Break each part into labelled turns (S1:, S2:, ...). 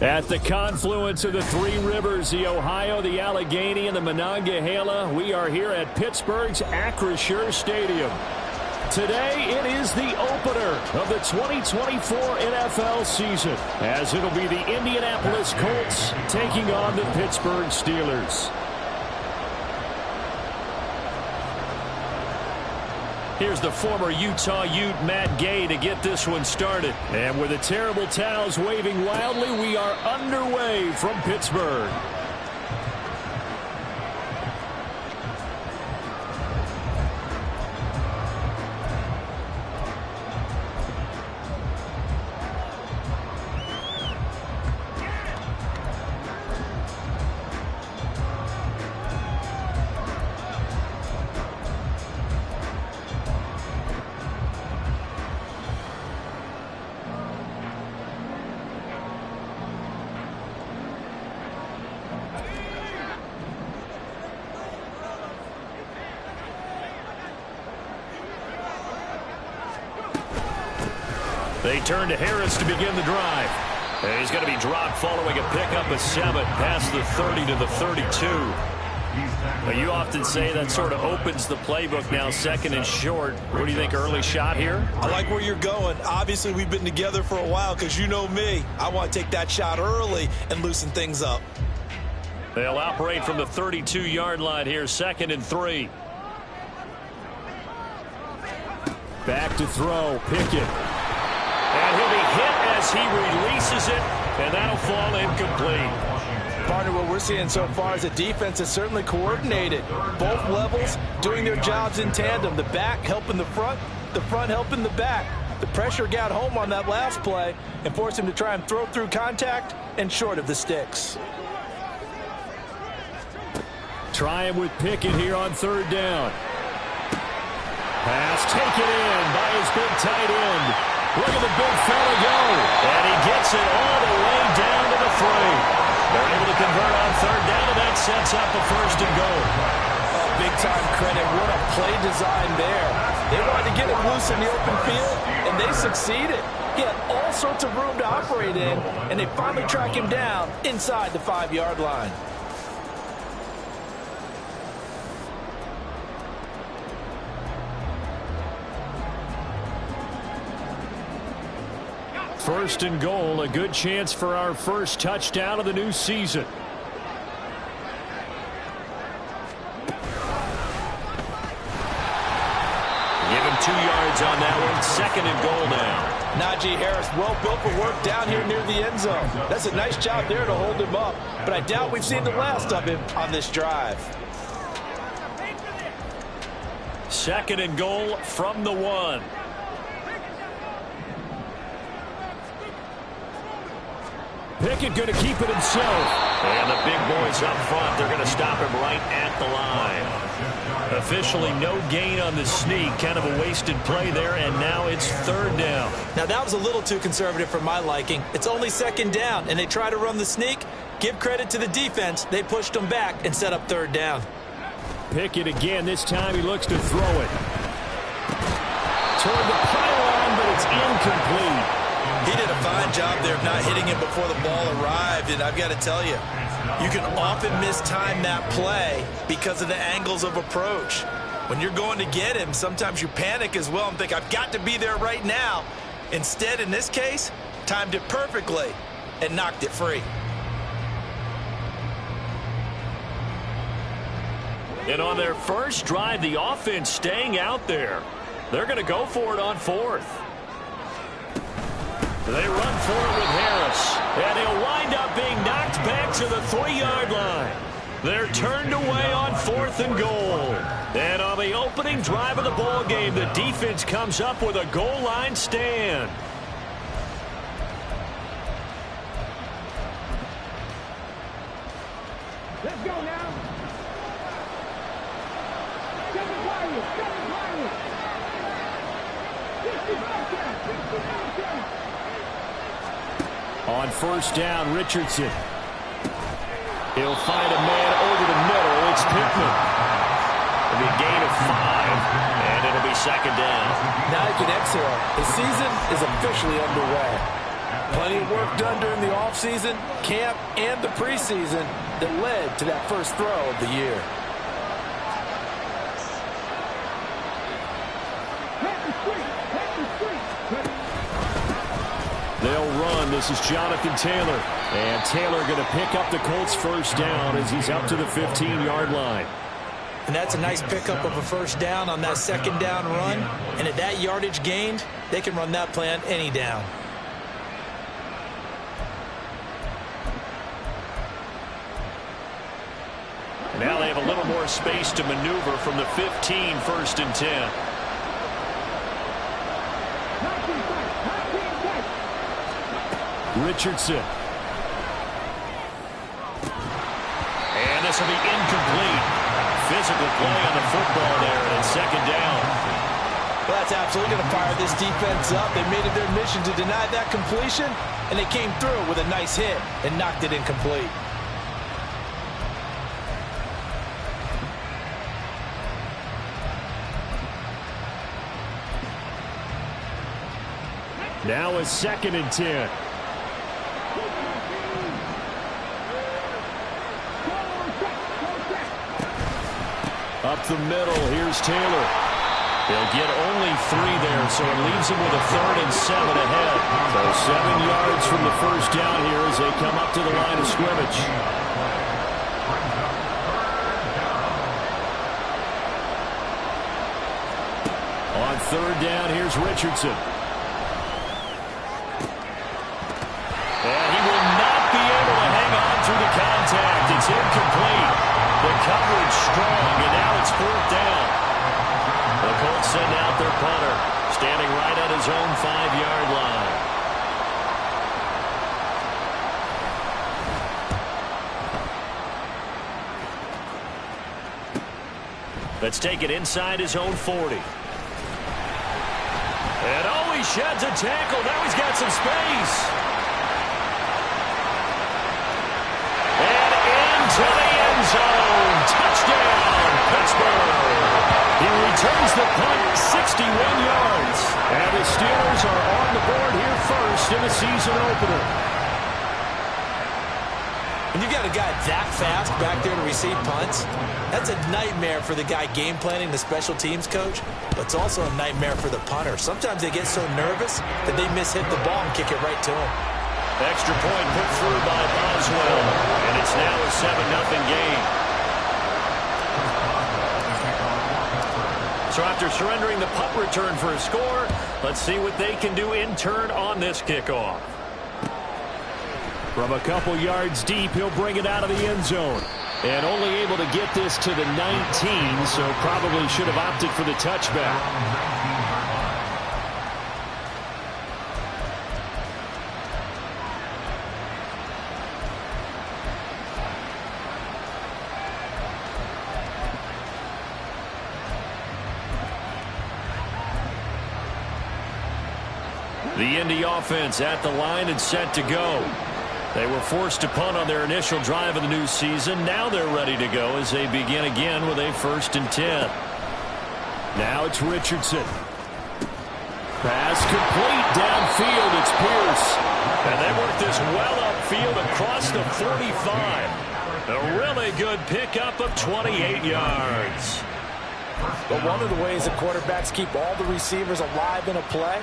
S1: At the confluence of the three rivers, the Ohio, the Allegheny, and the Monongahela, we are here at Pittsburgh's Acrisure Stadium. Today, it is the opener of the 2024 NFL season, as it'll be the Indianapolis Colts taking on the Pittsburgh Steelers. Here's the former Utah Ute Matt Gay to get this one started. And with the terrible towels waving wildly, we are underway from Pittsburgh. They turn to Harris to begin the drive. And he's going to be dropped following a pickup of 7 past the 30 to the 32. Now, you often say that sort of opens the playbook now, second and short. What do you think, early shot here?
S2: I like where you're going. Obviously, we've been together for a while because you know me. I want to take that shot early and loosen things up.
S1: They'll operate from the 32-yard line here, 2nd and 3. Back to throw, Pickett. And he'll be hit as he releases it, and that'll fall incomplete.
S2: Partner, what we're seeing so far is the defense is certainly coordinated. Both levels doing their jobs in tandem. The back helping the front helping the back. The pressure got home on that last play and forced him to try and throw through contact and short of the sticks.
S1: Try him with Pickett here on 3rd down. Pass taken in by his big tight end. Look at the big fella go. And he gets it all the way down to the 3. They're able to convert on 3rd down, and that sets up a 1st and goal.
S2: Oh, big-time credit. What a play design there. They wanted to get him loose in the open field, and they succeeded. He had all sorts of room to operate in, and they finally track him down inside the 5-yard line.
S1: First and goal, a good chance for our first touchdown of the new season. Give him 2 yards on that one. 2nd and goal now.
S2: Najee Harris, well built for work down here near the end zone. That's a nice job there to hold him up, but I doubt we've seen the last of him on this drive.
S1: 2nd and goal from the 1. Pickett going to keep it himself. And the big boys up front, they're going to stop him right at the line. Officially no gain on the sneak. Kind of a wasted play there, and now it's 3rd down.
S2: Now that was a little too conservative for my liking. It's only 2nd down, and they try to run the sneak. Give credit to the defense. They pushed them back and set up 3rd down.
S1: Pickett again. This time he looks to throw it. Toward the pylon, but it's incomplete.
S2: He did a fine job there of not hitting it before the ball arrived, and I've got to tell you, you can often mistime that play because of the angles of approach. When you're going to get him, sometimes you panic as well and think, I've got to be there right now. Instead, in this case, timed it perfectly and knocked it free.
S1: And on their first drive, the offense staying out there. They're going to go for it on 4th. They run for it with Harris, and he'll wind up being knocked back to the 3-yard line. They're turned away on 4th and goal. And on the opening drive of the ball game, the defense comes up with a goal line stand.
S3: Let's go now.
S1: On first down, Richardson. He'll find a man over the middle. It's Pittman. It'll be a gain of 5, and it'll be second down.
S3: Now you can exhale. The season is officially underway. Plenty of work done during the offseason, camp, and the preseason that led to that first throw of the year.
S1: They'll run. This is Jonathan Taylor. And Taylor going to pick up the Colts first down as he's up to the 15-yard line.
S2: And that's a nice pickup of a first down on that second down run. And at that yardage gained, they can run that play on any down.
S1: Now they have a little more space to maneuver from the 15, first and 10. Richardson. And this will be incomplete. Physical play on the football there, and it's second down.
S2: Well, that's absolutely going to fire this defense up. They made it their mission to deny that completion, and they came through with a nice hit and knocked it incomplete.
S1: Now a second and 10. Up the middle, here's Taylor. They'll get only 3 there, so it leaves him with a 3rd and 7 ahead. So 7 yards from the first down here as they come up to the line of scrimmage. On 3rd down, here's Richardson. And he will not be able to hang on through the contact. It's incomplete. The coverage strong, and now it's 4th down. The Colts send out their punter, standing right at his own 5-yard line. Let's take it inside his own 40. And oh, he sheds a tackle. Now he's got some space. And into the end zone. Touchdown, Pittsburgh. He returns the punt 61 yards. And the Steelers are on the board here first in the season opener.
S2: When you got a guy that fast back there to receive punts, that's a nightmare for the guy game planning, the special teams coach, but it's also a nightmare for the punter. Sometimes they get so nervous that they mishit the ball and kick it right to him.
S1: Extra point put through by Boswell, and it's now a 7-0 game. So after surrendering the punt return for a score, let's see what they can do in turn on this kickoff. From a couple yards deep, he'll bring it out of the end zone. And only able to get this to the 19, so probably should have opted for the touchback. The Indy offense at the line and set to go. They were forced to punt on their initial drive of the new season. Now they're ready to go as they begin again with a 1st and 10. Now it's Richardson. Pass complete downfield. It's Pierce. And they work this well upfield across the 45. A really good pickup of 28 yards.
S3: But one of the ways that quarterbacks keep all the receivers alive in a play,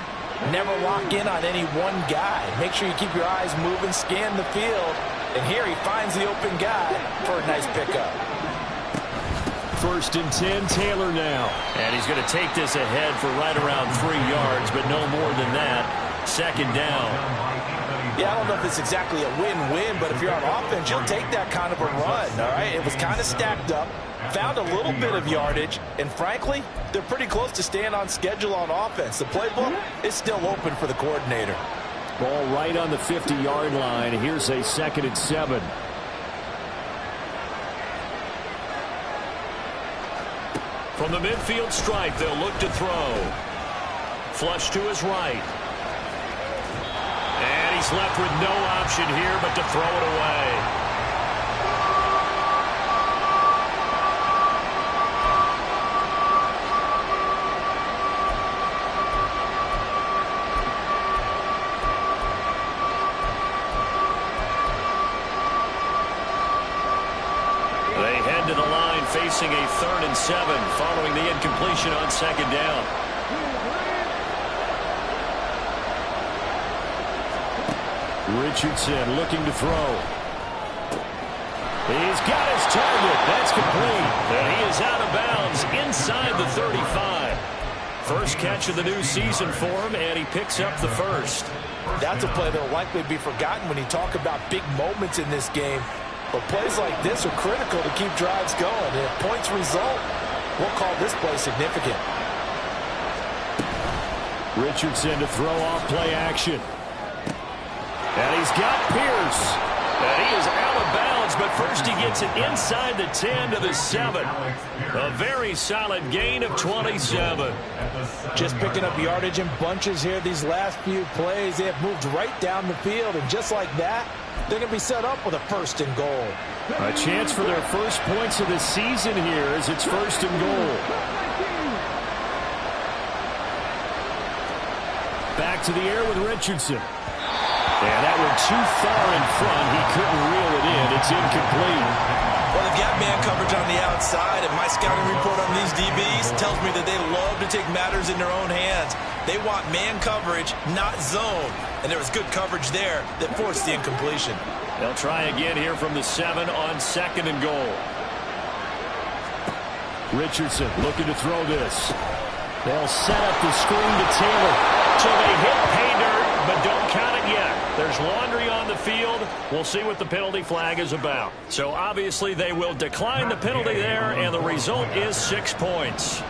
S3: never lock in on any one guy. Make sure you keep your eyes moving, scan the field. And here he finds the open guy for a nice pickup.
S1: 1st and 10, Taylor now. And he's going to take this ahead for right around 3 yards, but no more than that. 2nd down.
S3: Yeah, I don't know if it's exactly a win-win, but if you're on offense, you'll take that kind of a run, all right? It was kind of stacked up, found a little bit of yardage, and frankly, they're pretty close to staying on schedule on offense. The playbook is still open for the coordinator.
S1: Ball right on the 50-yard line. Here's a 2nd and 7. From the midfield stripe, they'll look to throw. Flush to his right. And he he's left with no option here but to throw it away. They head to the line facing a 3rd and 7 following the incompletion on 2nd down. Richardson looking to throw. He's got his target. That's complete. And he is out of bounds inside the 35. First catch of the new season for him, and he picks up the first.
S3: That's a play that will likely be forgotten when you talk about big moments in this game. But plays like this are critical to keep drives going. And if points result, we'll call this play significant.
S1: Richardson to throw off play action. And he's got Pierce. And he is out of bounds, but first he gets it inside the 10 to the 7. A very solid gain of 27.
S3: Just picking up yardage in bunches here these last few plays. They have moved right down the field, and just like that, they're going to be set up with a 1st and goal.
S1: A chance for their first points of the season here as it's 1st and goal. Back to the air with Richardson. And that one too far in front. He couldn't reel it in. It's incomplete.
S2: Well, they've got man coverage on the outside, and my scouting report on these DBs tells me that they love to take matters in their own hands. They want man coverage, not zone. And there was good coverage there that forced the incompletion.
S1: They'll try again here from the 7 on 2nd and goal. Richardson looking to throw this. They'll set up the screen to Taylor. So they hit pay dirt, but don't count it yet. There's laundry on the field. We'll see what the penalty flag is about. So obviously they will decline the penalty there, and the result is 6 points.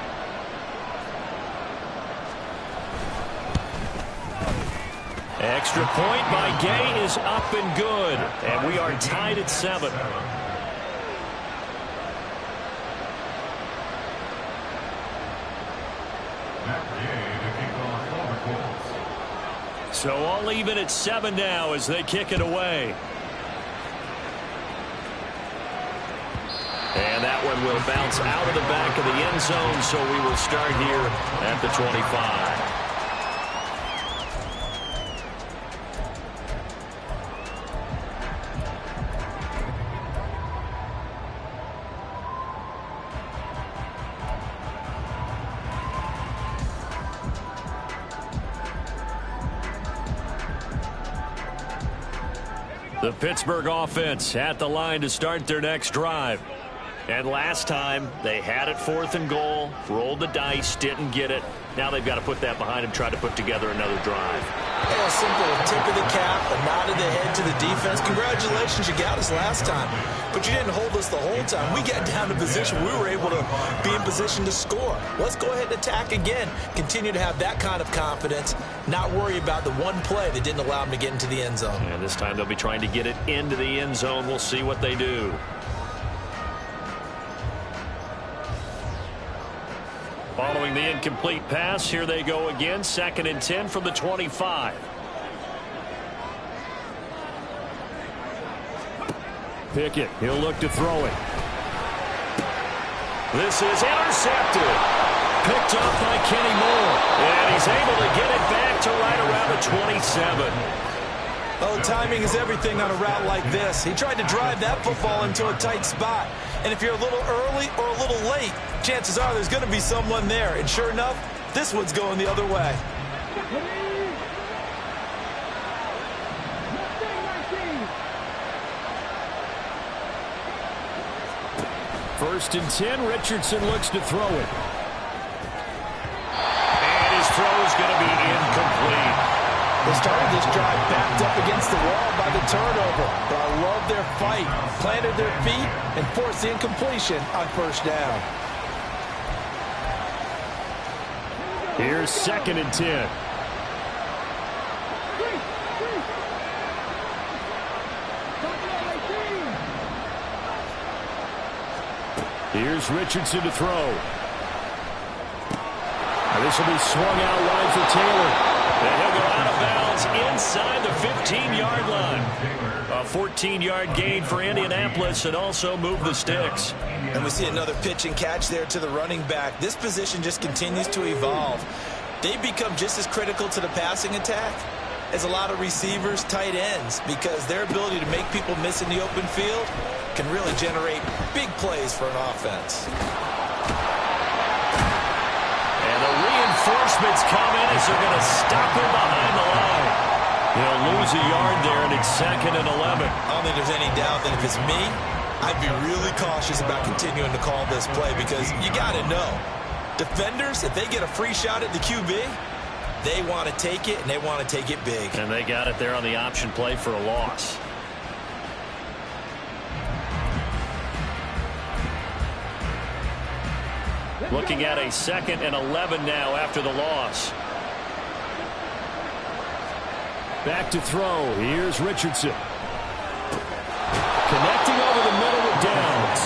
S1: Extra point by Gay is up and good. And we are tied at 7. So all even at 7 now as they kick it away. And that one will bounce out of the back of the end zone, so we will start here at the 25. The Pittsburgh offense at the line to start their next drive. And last time, they had it 4th and goal, rolled the dice, didn't get it. Now they've got to put that behind them, try to put together another drive.
S2: A simple tip of the cap, a nod of the head to the defense. Congratulations, you got us last time. But you didn't hold us the whole time. We got down to position. We were able to be in position to score. Let's go ahead and attack again. Continue to have that kind of confidence. Not worry about the one play that didn't allow them to get into the end zone.
S1: And this time they'll be trying to get it into the end zone. We'll see what they do. Following the incomplete pass, here they go again. 2nd and 10 from the 25. Pickett, he'll look to throw it. This is intercepted. Picked up by Kenny Moore. And he's able to get it back to right around the 27.
S2: Oh, timing is everything on a route like this. He tried to drive that football into a tight spot. And if you're a little early or a little late, chances are there's going to be someone there. And sure enough, this one's going the other way.
S1: First and 10, Richardson looks to throw it. And his throw is going to be incomplete.
S3: They started this drive backed up against the wall by the turnover. But I love their fight. Planted their feet and forced the incompletion on 1st down.
S1: Here's 2nd and 10. Here's Richardson to throw. This will be swung out wide for Taylor. And he'll go out of bounds inside the 15-yard line. A 14-yard gain for Indianapolis and also move the sticks.
S2: And we see another pitch and catch there to the running back. This position just continues to evolve. They become just as critical to the passing attack as a lot of receivers, tight ends, because their ability to make people miss in the open field can really generate big plays for an offense.
S1: And the reinforcements come in as they're going to stop him behind the line. He'll lose a yard there, and it's 2nd and 11.
S2: I don't think there's any doubt that if it's me, I'd be really cautious about continuing to call this play, because you got to know, defenders, if they get a free shot at the QB, they want to take it, and they want to take it big.
S1: And they got it there on the option play for a loss. Looking at a 2nd and 11 now after the loss. Back to throw. Here's Richardson. Connecting over the middle with Downs.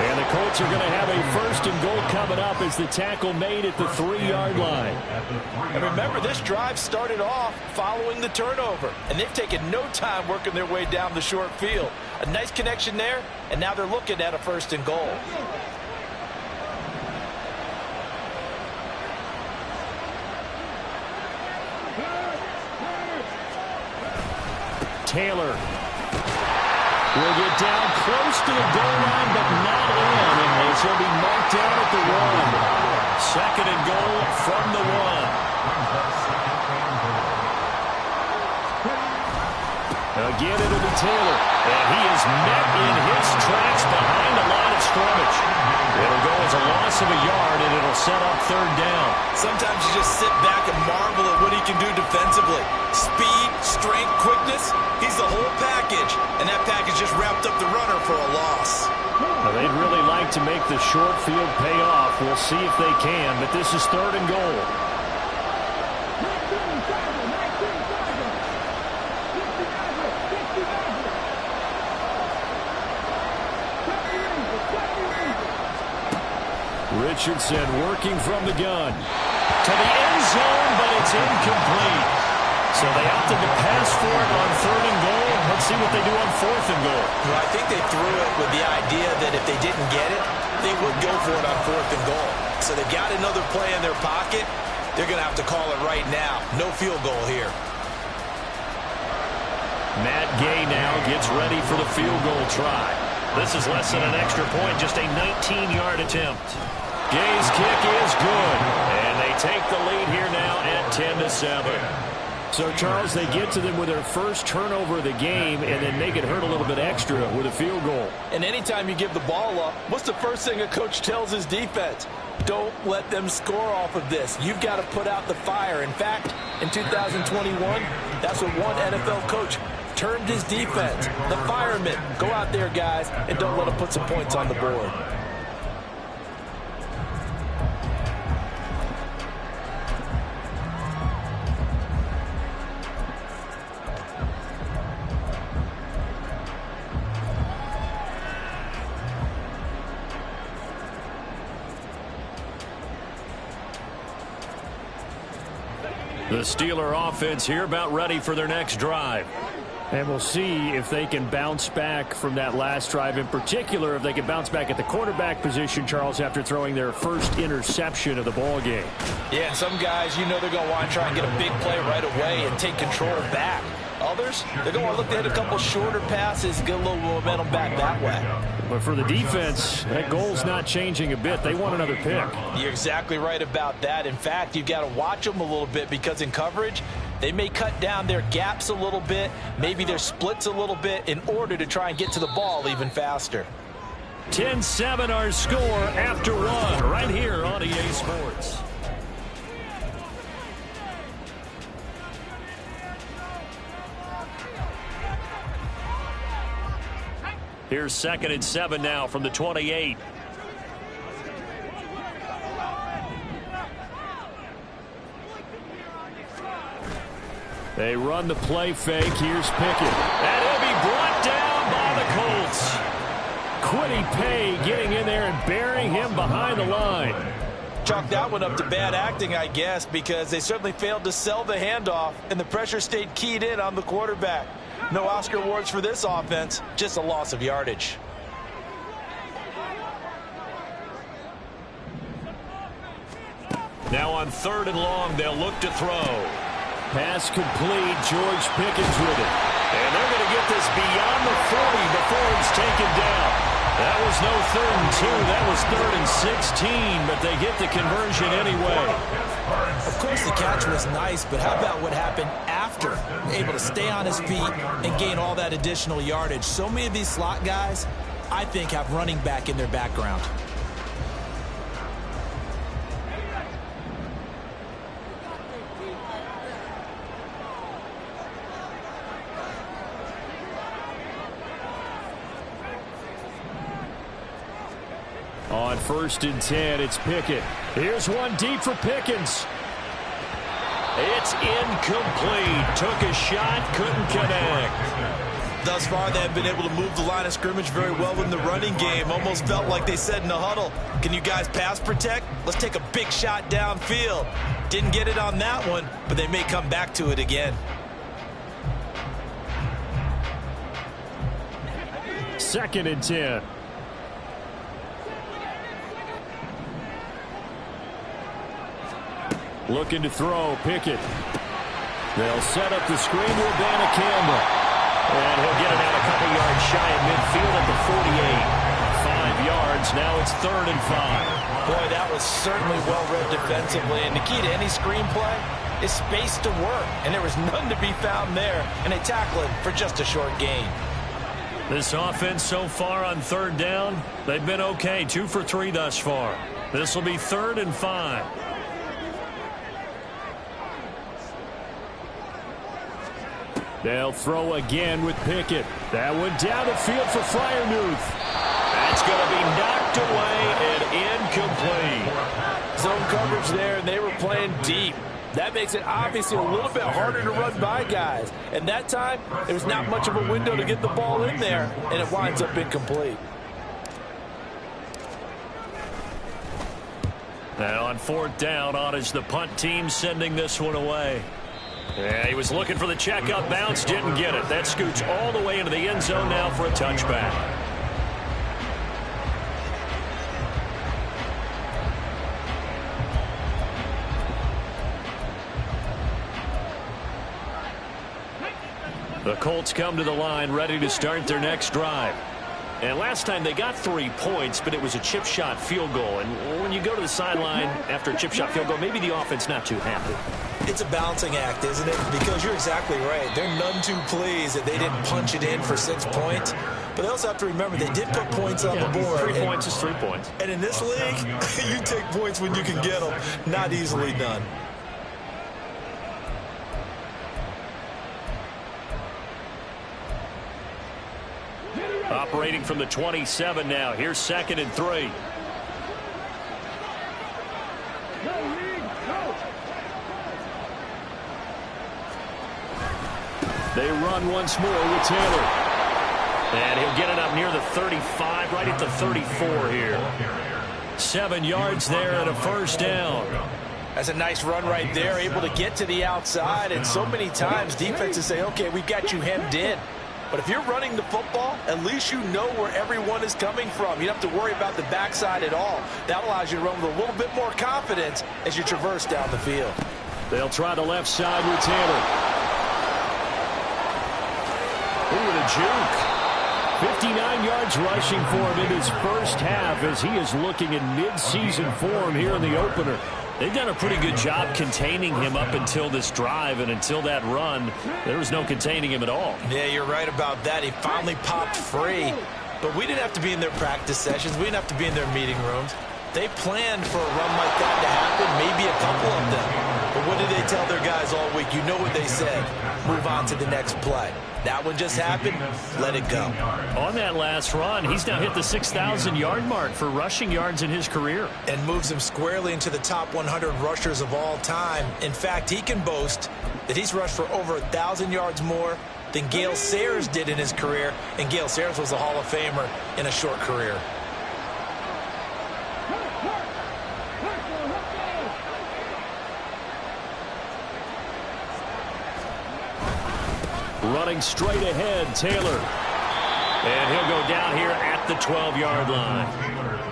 S1: And the Colts are going to have a 1st and goal coming up as the tackle made at the 3-yard line.
S3: And remember, this drive started off following the turnover, and they've taken no time working their way down the short field. A nice connection there, and now they're looking at a 1st and goal.
S1: Taylor will get down close to the goal line, but not in. And this will be marked down at the 1. 2nd and goal from the 1. Again, it'll be Taylor. And he is met in his tracks behind the line of scrimmage. It'll go as a loss of a yard, and it'll set up 3rd down.
S2: Sometimes you just sit back and marvel at what he can do defensively. Speed, strength, quickness. He's the whole package. And that package just wrapped up the runner for a loss.
S1: Now, they'd really like to make the short field pay off. We'll see if they can, but this is 3rd and goal. Richardson working from the gun. To the end zone, but it's incomplete. So they opted to pass for it on 3rd and goal. Let's see what they do on 4th and goal.
S2: Well, I think they threw it with the idea that if they didn't get it, they would go for it on 4th and goal. So they've got another play in their pocket. They're going to have to call it right now. No field goal here.
S1: Matt Gay now gets ready for the field goal try. This is less than an extra point, just a 19-yard attempt. Gay's kick is good, and they take the lead here now at 10-7. So, Charles, they get to them with their first turnover of the game and then make it hurt a little bit extra with a field goal.
S3: And anytime you give the ball up, what's the first thing a coach tells his defense? Don't let them score off of this. You've got to put out the fire. In fact, in 2021, that's what one NFL coach termed his defense. The firemen. Go out there, guys, and don't let them put some points on the board.
S1: The Steeler offense here about ready for their next drive. And we'll see if they can bounce back from that last drive. In particular, if they can bounce back at the quarterback position, Charles, after throwing their first interception of the ball game.
S3: Yeah, and some guys, you know they're going to want to try and get a big play right away and take control back. Others, they're going to look to hit a couple shorter passes, get a little momentum back that way.
S1: But for the defense, that goal's not changing a bit. They want another pick.
S3: You're exactly right about that. In fact, you've got to watch them a little bit because in coverage, they may cut down their gaps a little bit, maybe their splits a little bit in order to try and get to the ball even faster.
S1: 10-7 our score after 1 right here on EA Sports. Here's 2nd and 7 now from the 28. They run the play fake. Here's Pickett. And he'll be brought down by the Colts. Kwity Paye getting in there and burying him behind the line.
S3: Chalk that one up to bad acting, I guess, because they certainly failed to sell the handoff, and the pressure stayed keyed in on the quarterback. No Oscar awards for this offense, just a loss of yardage.
S1: Now on 3rd and long, they'll look to throw. Pass complete. George Pickens with it. And they're going to get this beyond the 40 before he's taken down. That was no 3rd and 2. That was 3rd and 16, but they get the conversion anyway.
S2: Of course, the catch was nice, but how about what happened after? Able to stay on his feet and gain all that additional yardage. So many of these slot guys, I think, have running back in their background.
S1: On 1st and 10, it's Pickett. Here's one deep for Pickens. It's incomplete. Took a shot, couldn't connect.
S2: Thus far, they have been able to move the line of scrimmage very well in the running game. Almost felt like they said in the huddle, can you guys pass protect? Let's take a big shot downfield. Didn't get it on that one, but they may come back to it again.
S1: 2nd and 10. Looking to throw, Pickett. They'll set up the screen to Urbana Campbell. And he'll get it out a couple yards shy of midfield at the 48. 5 yards, now it's 3rd and 5.
S3: Boy, that was certainly well-read defensively. And the key to any screenplay is space to work. And there was none to be found there. And they tackle it for just a short gain.
S1: This offense so far on 3rd down, they've been okay. 2 for 3 thus far. This will be 3rd and 5. They'll throw again with Pickett. That one down the field for Freiermuth. That's going to be knocked away and incomplete.
S3: Zone coverage there, and they were playing deep. That makes it obviously a little bit harder to run by guys. And that time, there's not much of a window to get the ball in there, and it winds up incomplete.
S1: Now on 4th down, on is the punt team sending this one away. Yeah, he was looking for the check-up bounce, didn't get it. That scoots all the way into the end zone now for a touchback. The Colts come to the line ready to start their next drive. And last time they got 3 points, but it was a chip shot field goal. And when you go to the sideline after a chip shot field goal, maybe the offense not too happy.
S2: It's a balancing act, isn't it? Because you're exactly right. They're none too pleased that they didn't punch it in for 6 points. But they also have to remember they did put points on the board.
S1: 3 points is 3 points.
S2: And in this league, you take points when you can get them. Not easily done.
S1: Operating from the 27 now. Here's 2nd and 3. They run once more with Taylor. And he'll get it up near the 35, right at the 34 here. 7 yards there and a 1st down.
S3: That's a nice run right there, able to get to the outside. And so many times defenses say, okay, we've got you hemmed in. But if you're running the football, at least you know where everyone is coming from. You don't have to worry about the backside at all. That allows you to run with a little bit more confidence as you traverse down the field.
S1: They'll try the left side with Taylor. Ooh, and a juke. 59 yards rushing for him in his first half as he is looking in mid-season form here in the opener. They've done a pretty good job containing him up until this drive, and until that run, there was no containing him at all.
S2: Yeah, you're right about that. He finally popped free. But we didn't have to be in their practice sessions. We didn't have to be in their meeting rooms. They planned for a run like that to happen, maybe a couple of them. But what did they tell their guys all week? You know what they said. Move on to the next play. That one just happened. Let it go.
S1: On that last run, he's now hit the 6,000-yard mark for rushing yards in his career.
S2: And moves him squarely into the top 100 rushers of all time. In fact, he can boast that he's rushed for over 1,000 yards more than Gale Sayers did in his career. And Gale Sayers was a Hall of Famer in a short career.
S1: Running straight ahead, Taylor. And he'll go down here at the 12-yard line.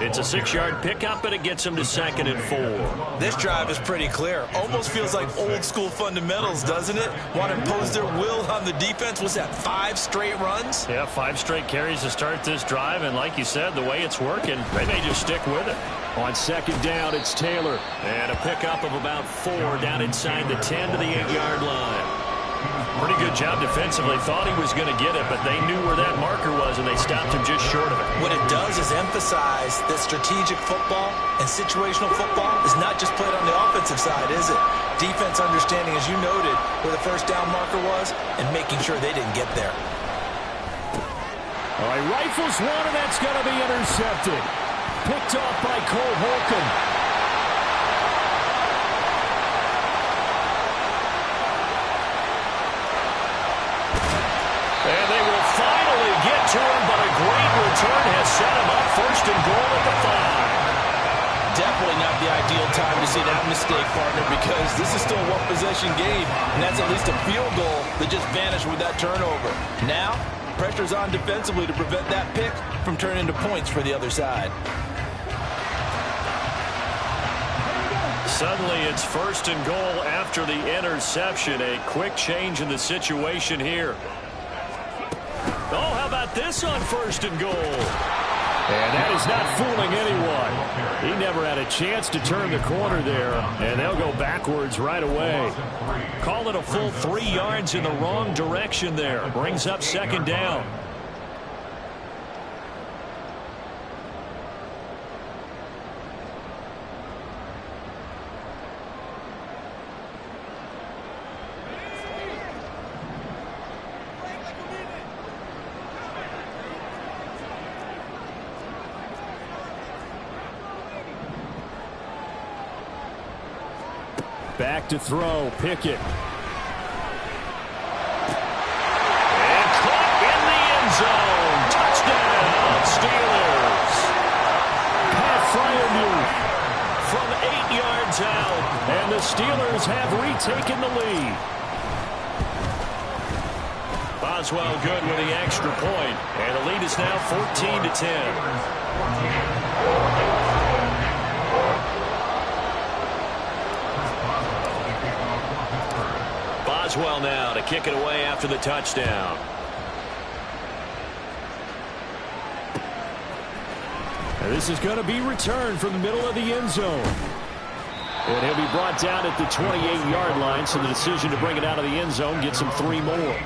S1: It's a 6-yard pickup, and it gets him to 2nd and 4.
S2: This drive is pretty clear. Almost feels like old-school fundamentals, doesn't it? Want to impose their will on the defense. Was that 5 straight runs?
S1: Yeah, 5 straight carries to start this drive, and like you said, the way it's working, they may just stick with it. On 2nd down, it's Taylor. And a pickup of about 4 down inside the 10 to the 8-yard line. Pretty good job defensively. Thought he was going to get it, but they knew where that marker was, and they stopped him just short of it.
S2: What it does is emphasize that strategic football and situational football is not just played on the offensive side, is it? Defense understanding, as you noted, where the first down marker was and making sure they didn't get there.
S1: All right, rifles one, and that's going to be intercepted. Picked off by Cole Holcomb. And they will finally get to him, but a great return has set him up 1st and goal at the 5.
S3: Definitely not the ideal time to see that mistake, partner, because this is still a one-possession game, and that's at least a field goal that just vanished with that turnover. Now, pressure's on defensively to prevent that pick from turning into points for the other side.
S1: Suddenly, it's 1st and goal after the interception. A quick change in the situation here. Oh, how about this on 1st and goal? And that is not fooling anyone. He never had a chance to turn the corner there, and they'll go backwards right away. Call it a full 3 yards in the wrong direction there. Brings up 2nd down. Back to throw, Pickett. And caught in the end zone. Touchdown, Steelers. Pat Freiermuth from 8 yards out, and the Steelers have retaken the lead. Boswell good with the extra point, and the lead is now 14-10. Boswell now to kick it away after the touchdown. And this is going to be returned from the middle of the end zone. And he'll be brought down at the 28-yard line, so the decision to bring it out of the end zone gets him 3 more.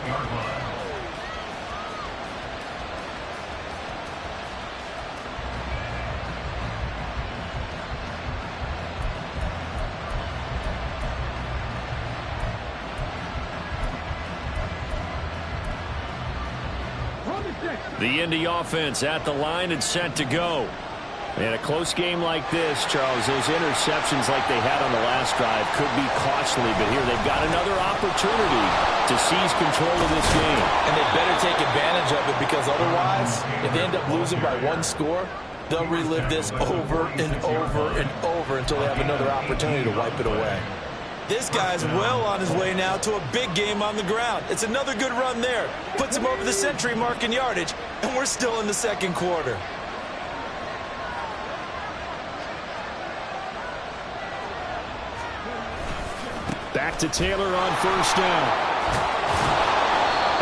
S1: The Indy offense at the line and set to go. And a close game like this, Charles, those interceptions like they had on the last drive could be costly, but here they've got another opportunity to seize control of this game.
S3: And they better take advantage of it, because otherwise, if they end up losing by 1 score, they'll relive this over and over and over until they have another opportunity to wipe it away.
S2: This guy's well on his way now to a big game on the ground. It's another good run there. Puts him over the century mark in yardage, and we're still in the 2nd quarter.
S1: Back to Taylor on 1st down.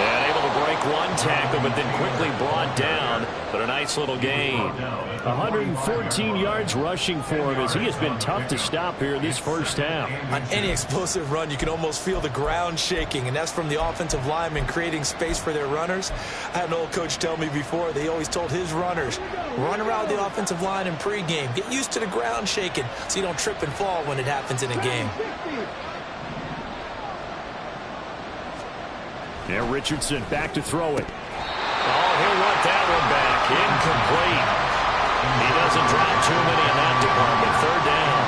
S1: And able to break 1 tackle, but then quickly brought down. But a nice little gain. 114 yards rushing for him, as he has been tough to stop here this first half.
S2: On any explosive run, you can almost feel the ground shaking, and that's from the offensive linemen creating space for their runners. I had an old coach tell me before, they always told his runners, run around the offensive line in pregame. Get used to the ground shaking so you don't trip and fall when it happens in a game.
S1: Yeah, Richardson back to throw it. Oh, he'll want that one back. Incomplete. He doesn't drop too many in that department. 3rd down.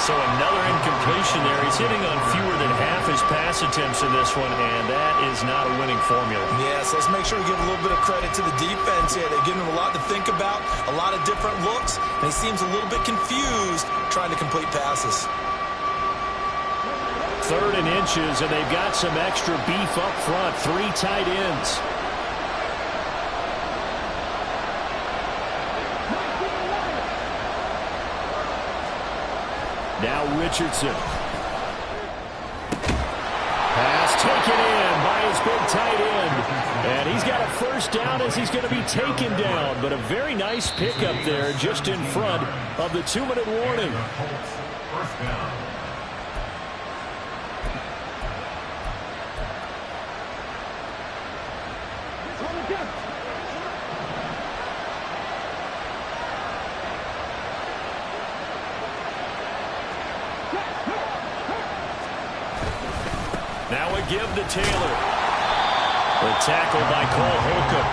S1: So another incompletion there. He's hitting on fewer than half his pass attempts in this one, and that is not a winning formula.
S2: Yes, let's make sure we give a little bit of credit to the defense here. They've given him a lot to think about, a lot of different looks, and he seems a little bit confused trying to complete passes.
S1: 3rd and inches, and they've got some extra beef up front. 3 tight ends. Now Richardson. Pass taken in by his big tight end. And he's got a first down as he's going to be taken down. But a very nice pickup there just in front of the 2-minute warning.
S4: First down.
S1: Now a give to Taylor. The tackle by Cole Holcomb.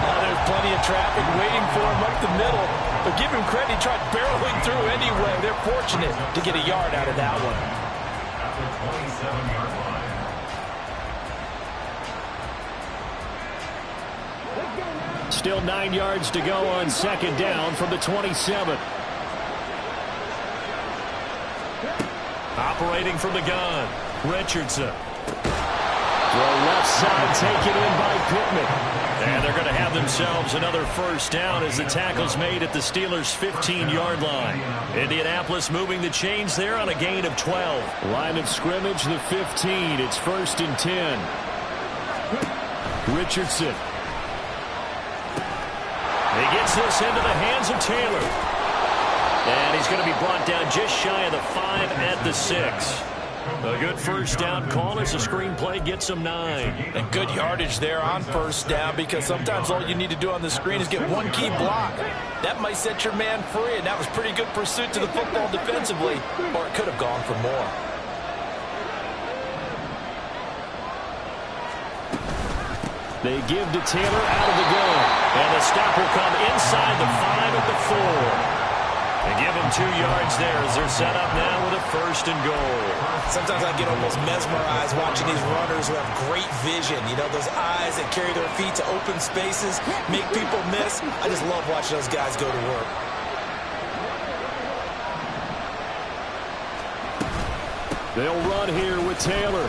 S3: Oh, there's plenty of traffic waiting for him up the middle. But give him credit, he tried barreling through anyway. They're fortunate to get a yard out of that one.
S4: At the 27-yard line.
S1: Still 9 yards to go on 2nd down from the 27. Operating from the gun, Richardson. Throw left side taken in by Pittman. And they're going to have themselves another first down as the tackle's made at the Steelers' 15-yard line. Indianapolis moving the chains there on a gain of 12. Line of scrimmage, the 15. It's 1st and 10. Richardson. He gets this into the hands of Taylor. And he's going to be brought down just shy of the 5 at the 6. A good first down call as the screenplay gets him 9.
S3: And good yardage there on first down, because sometimes all you need to do on the screen is get one key block. That might set your man free, and that was pretty good pursuit to the football defensively, or it could have gone for more.
S1: They give to Taylor out of the gun. And the stop will come inside the 5 at the 4. They give him 2 yards there as they're set up now with a 1st and goal.
S2: Sometimes I get almost mesmerized watching these runners who have great vision. You know, those eyes that carry their feet to open spaces, make people miss. I just love watching those guys go to work.
S1: They'll run here with Taylor.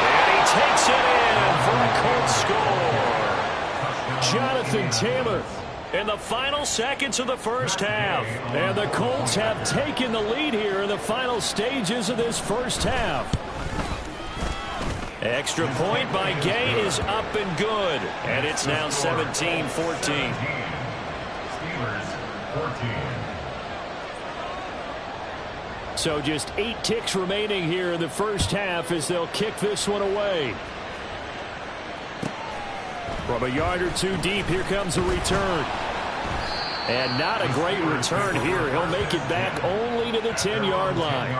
S1: And he takes it in for a Colts score. Jonathan Taylor in the final seconds of the first half. And the Colts have taken the lead here in the final stages of this first half. Extra point by Gay is up and good. And it's now 17-14.
S4: Steelers 14.
S1: So just 8 ticks remaining here in the first half as they'll kick this one away. From a yard or 2 deep, here comes a return. And not a great return here. He'll make it back only to the 10-yard line.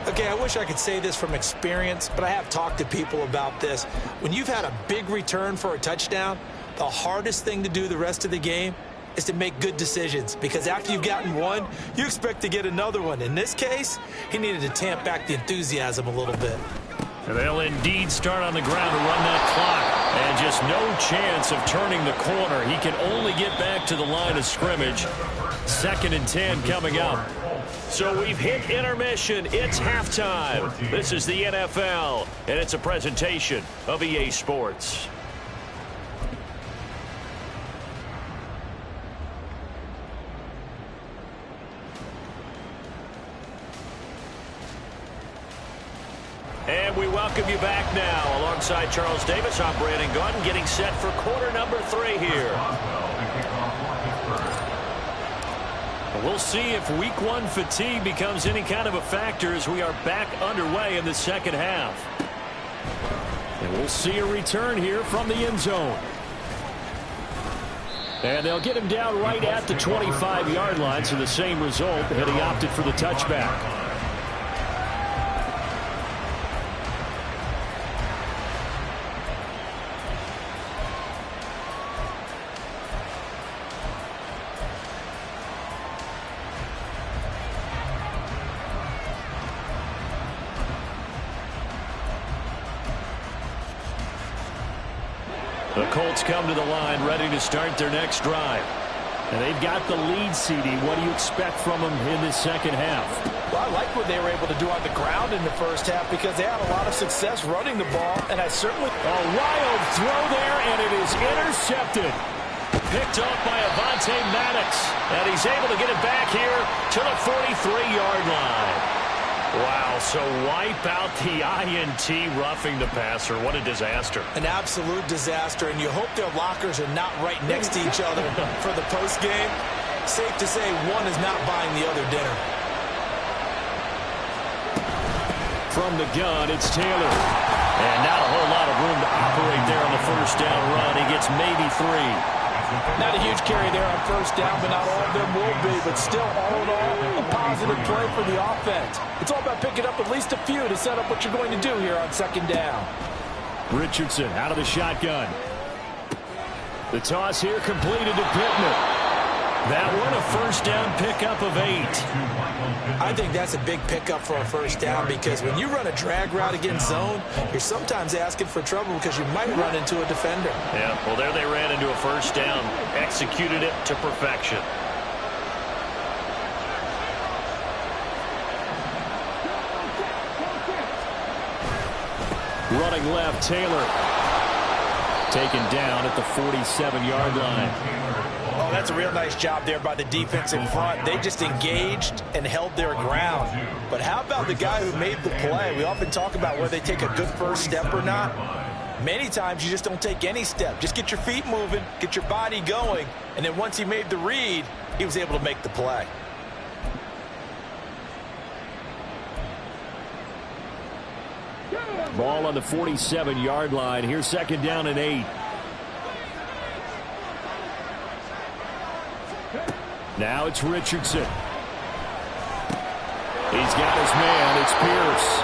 S2: Okay, I wish I could say this from experience, but I have talked to people about this. When you've had a big return for a touchdown, the hardest thing to do the rest of the game is to make good decisions, because after you've gotten one, you expect to get another one. In this case, he needed to tamp back the enthusiasm a little bit.
S1: They'll indeed start on the ground to run that clock. And just no chance of turning the corner. He can only get back to the line of scrimmage. 2nd and 10 coming up. So we've hit intermission. It's halftime. This is the NFL, and it's a presentation of EA Sports. And we welcome you back now. Alongside Charles Davis, I'm Brandon Gaudin, getting set for quarter number 3 here. We'll see if week 1 fatigue becomes any kind of a factor as we are back underway in the second half. And we'll see a return here from the end zone. And they'll get him down right at the 25-yard line, so the same result, and he opted for the touchback. The Colts come to the line ready to start their next drive. And they've got the lead, CD. What do you expect from them in this second half?
S3: Well, I like what they were able to do on the ground in the first half because they had a lot of success running the ball, and I certainly...
S1: A wild throw there, and it is intercepted. Picked off by Avonte Maddox, and he's able to get it back here to the 43-yard line. Wow, so wipe out the INT roughing the passer. What a disaster.
S2: An absolute disaster, and you hope their lockers are not right next to each other for the postgame. Safe to say one is not buying the other dinner.
S1: From the gun, it's Taylor. And not a whole lot of room to operate there on the first down run. He gets maybe 3.
S3: Not a huge carry there on first down, but not all of them will be. But still, all in all, a positive play for the offense. It's all about picking up at least a few to set up what you're going to do here on second down.
S1: Richardson out of the shotgun. The toss here completed to Pittman. That one a first down pickup of 8.
S2: I think that's a big pickup for a first down because when you run a drag route against zone, you're sometimes asking for trouble because you might run into a defender.
S1: Yeah, well, there they ran into a first down. Executed it to perfection. Running left, Taylor. Taken down at the 47-yard line.
S3: Oh, that's a real nice job there by the defense in front. They just engaged and held their ground. But how about the guy who made the play? We often talk about whether they take a good first step or not. Many times you just don't take any step. Just get your feet moving, get your body going, and then once he made the read, he was able to make the play.
S1: Ball on the 47-yard line. Here's second down and 8. Now it's Richardson. He's got his man. It's Pierce.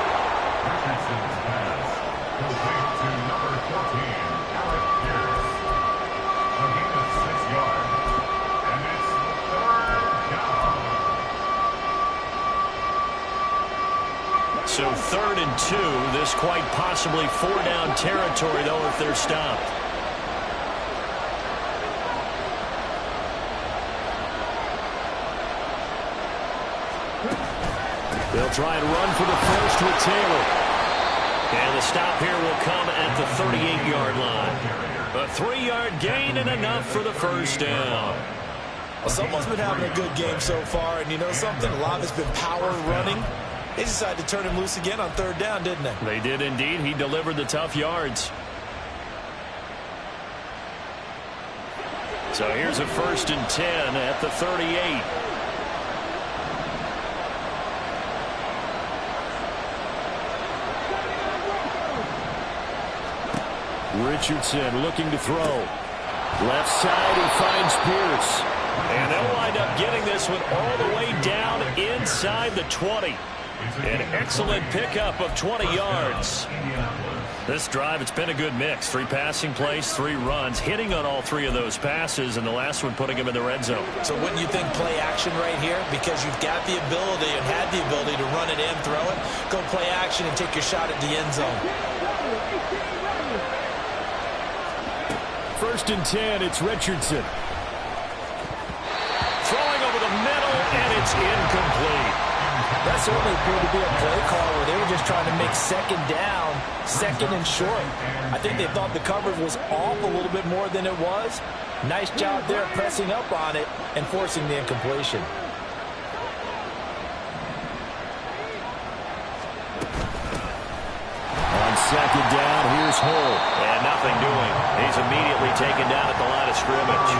S4: Richardson's pass complete to number 14, Alec Pierce. A gain of 6 yards. And it's third down.
S1: So 3rd and 2. This quite possibly 4-down territory, though, if they're stopped. They'll try and run for the first with Taylor. And the stop here will come at the 38-yard line. A 3-yard gain and enough for the first down.
S2: Well, someone's been having a good game so far, and you know something? A lot of it's been power running. They decided to turn him loose again on third down, didn't they?
S1: They did indeed. He delivered the tough yards. So here's a 1st and 10 at the 38. Richardson looking to throw. Left side, he finds Pierce. And they'll wind up getting this one all the way down inside the 20. An excellent pickup of 20 yards. This drive, it's been a good mix. 3 passing plays, 3 runs, hitting on all 3 of those passes, and the last one putting him in the red zone.
S2: So wouldn't you think play action right here? Because you've got the ability and had the ability to run it in, throw it, go play action and take your shot at the end zone.
S1: 1st and 10, it's Richardson. Throwing over the middle, and it's incomplete.
S3: That certainly appeared to be a play call where they were just trying to make second down, second and short. I think they thought the coverage was off a little bit more than it was. Nice job there pressing up on it and forcing the incompletion.
S1: On second down, here's Hull. And nothing doing. He's immediately taken down at the line of scrimmage.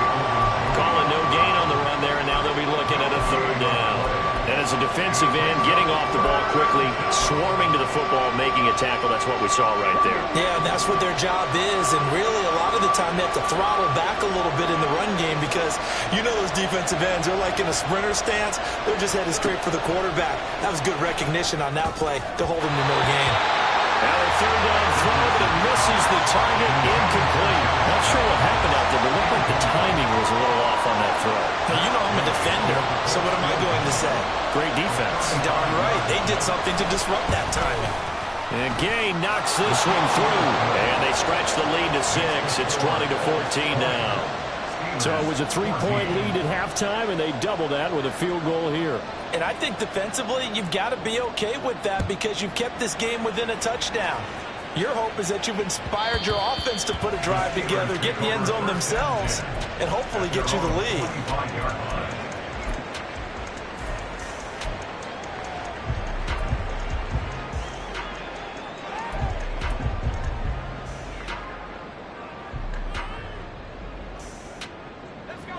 S1: Calling no gain on the run there, and now they'll be looking at a 3rd down. And as a defensive end, getting off the ball quickly, swarming to the football, making a tackle, that's what we saw right there.
S2: Yeah, that's what their job is, and really a lot of the time they have to throttle back a little bit in the run game because you know those defensive ends, they're like in a sprinter stance. They're just headed straight for the quarterback. That was good recognition on that play to hold them to no gain.
S1: Now a 3rd down throw, but it misses the target, incomplete. Not sure what happened out there, but it looked like the timing was a little off on that throw.
S2: Now, you know I'm a defender, so what am I going to say?
S1: Great defense.
S2: Darn right. They did something to disrupt that timing.
S1: And Gay knocks this one through, and they stretch the lead to 6. It's 20-14 now. So it was a 3-point lead at halftime, and they doubled that with a field goal here.
S3: And I think defensively, you've got to be okay with that because you've kept this game within a touchdown. Your hope is that you've inspired your offense to put a drive together, get in the end zone themselves, and hopefully get you the lead.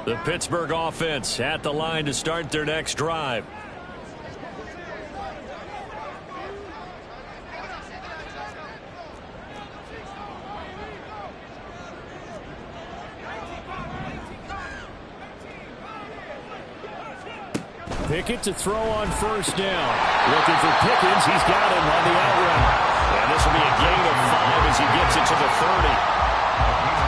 S1: The Pittsburgh offense at the line to start their next drive. Pickett to throw on first down. Looking for Pickens. He's got him on the out route. And this will be a gain of 5 as he gets it to the 30.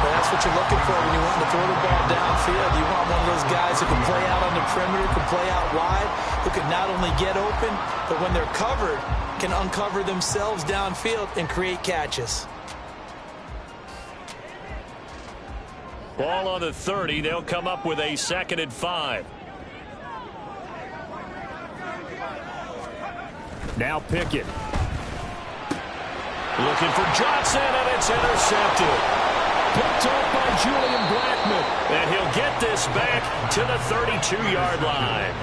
S3: Well, that's what you're looking for when you want to throw the ball downfield. You want one of those guys who can play out on the perimeter, can play out wide, who can not only get open, but when they're covered, can uncover themselves downfield and create catches.
S1: Ball on the 30. They'll come up with a 2nd and 5. Now Pickett. Looking for Johnson, and it's intercepted. Picked off by Julian Blackmon. And he'll get this back to the 32-yard line.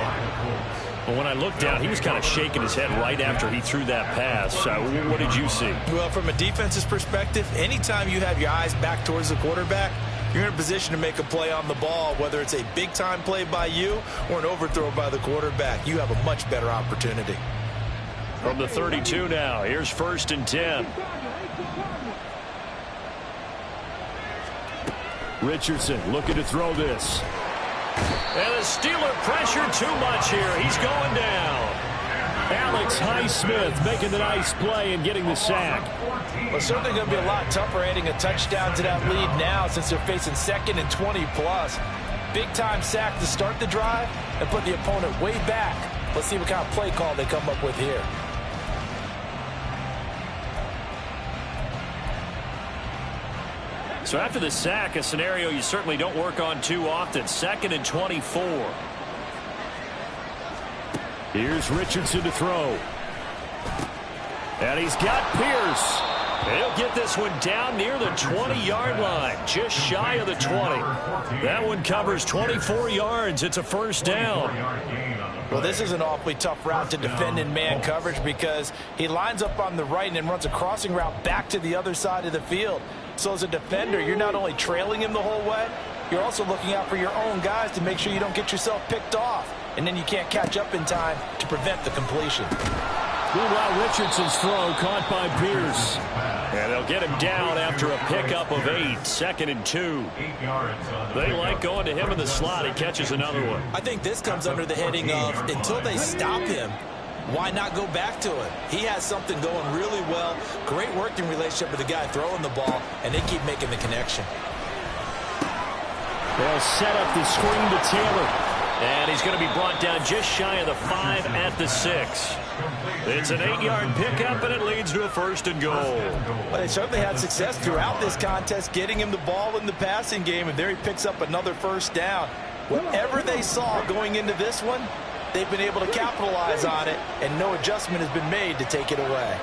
S1: But when I looked down, he was kind of shaking his head right after he threw that pass. What did you see?
S2: Well, from a defense's perspective, anytime you have your eyes back towards the quarterback, you're in a position to make a play on the ball, whether it's a big-time play by you or an overthrow by the quarterback. You have a much better opportunity.
S1: From the 32 now, here's 1st and 10. Richardson looking to throw this. And the Steeler pressure too much here. He's going down. Alex Highsmith making the nice play and getting the sack.
S3: Well, it's certainly going to be a lot tougher adding a touchdown to that lead now since they're facing 2nd and 20+. Big-time sack to start the drive and put the opponent way back. Let's see what kind of play call they come up with here.
S1: So after the sack, a scenario you certainly don't work on too often. 2nd and 24. Here's Richardson to throw. And he's got Pierce. He'll get this one down near the 20-yard line, just shy of the 20. That one covers 24 yards. It's a 1st down.
S3: Well, this is an awfully tough route to defend in man coverage because he lines up on the right and then runs a crossing route back to the other side of the field. So as a defender, you're not only trailing him the whole way, you're also looking out for your own guys to make sure you don't get yourself picked off. And then you can't catch up in time to prevent the completion.
S1: Meanwhile, Richardson's throw caught by Pierce. And they'll get him down after a pickup of 8. 2nd and 2. They like going to him in the slot. He catches another one.
S2: I think this comes under the heading of until they stop him, why not go back to it? He has something going really well. Great working relationship with the guy throwing the ball, and they keep making the connection.
S1: They'll set up the screen to Taylor. And he's going to be brought down just shy of the 5 at the 6. It's an 8-yard pickup, and it leads to a 1st and goal.
S3: Well, they certainly had success throughout this contest, getting him the ball in the passing game, and there he picks up another 1st down. Whatever they saw going into this one, they've been able to capitalize on it, and no adjustment has been made to take it away.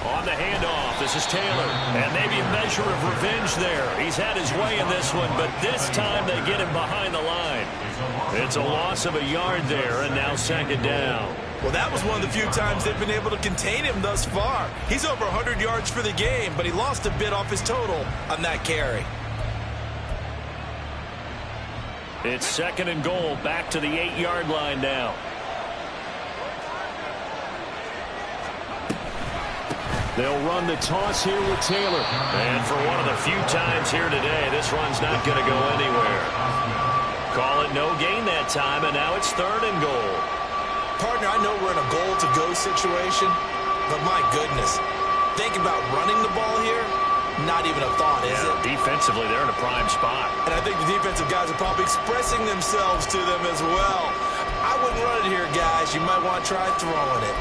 S1: On the handoff, this is Taylor. And maybe a measure of revenge there. He's had his way in this one, but this time they get him behind the line. It's a loss of a yard there, and now 2nd down.
S2: Well, that was one of the few times they've been able to contain him thus far. He's over 100 yards for the game, but he lost a bit off his total on that carry.
S1: It's 2nd and goal, back to the 8-yard line now. They'll run the toss here with Taylor. And for one of the few times here today, this run's not going to go anywhere. Call it no gain that time, and now it's 3rd and goal.
S2: Partner, I know we're in a goal-to-go situation, but my goodness, think about running the ball here. Not even a thought, is it?
S1: Defensively, they're in a prime spot.
S2: And I think the defensive guys are probably expressing themselves to them as well. I wouldn't run it here, guys. You might want to try throwing it.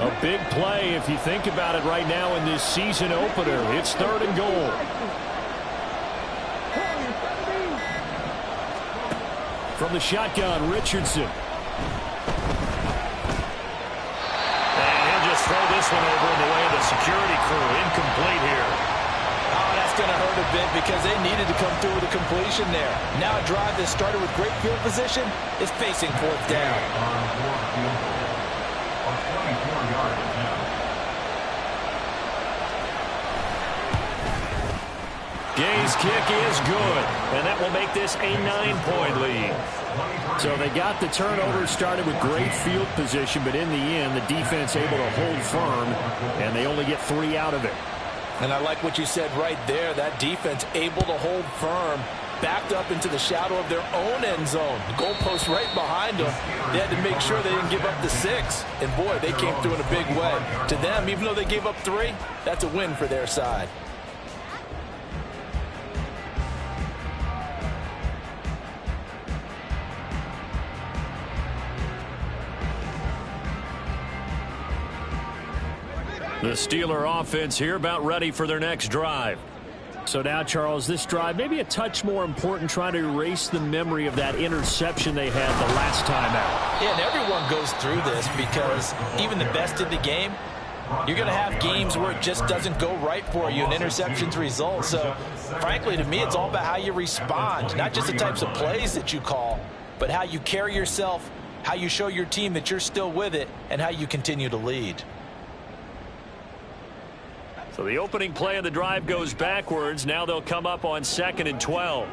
S1: A big play if you think about it right now in this season opener. It's 3rd and goal. From the shotgun, Richardson.
S5: And he'll just throw this one over in the way of the security crew. Incomplete here.
S3: Oh, that's going to hurt a bit because they needed to come through with a completion there. Now a drive that started with great field position is facing 4th down.
S1: Gay's kick is good, and that will make this a 9-point lead. So they got the turnover started with great field position, but in the end, the defense able to hold firm, and they only get 3 out of it.
S3: And I like what you said right there. That defense able to hold firm, backed up into the shadow of their own end zone. The goalpost right behind them. They had to make sure they didn't give up the 6. And, boy, they came through in a big way. To them, even though they gave up 3, that's a win for their side.
S1: The Steeler offense here about ready for their next drive. So now, Charles, this drive maybe a touch more important, trying to erase the memory of that interception they had the last time out.
S3: Yeah, and everyone goes through this because even the best in the game, you're going to have games where it just doesn't go right for you and interceptions result. So, frankly, to me, it's all about how you respond, not just the types of plays that you call, but how you carry yourself, how you show your team that you're still with it, and how you continue to lead.
S1: So the opening play of the drive goes backwards. Now they'll come up on 2nd and 12.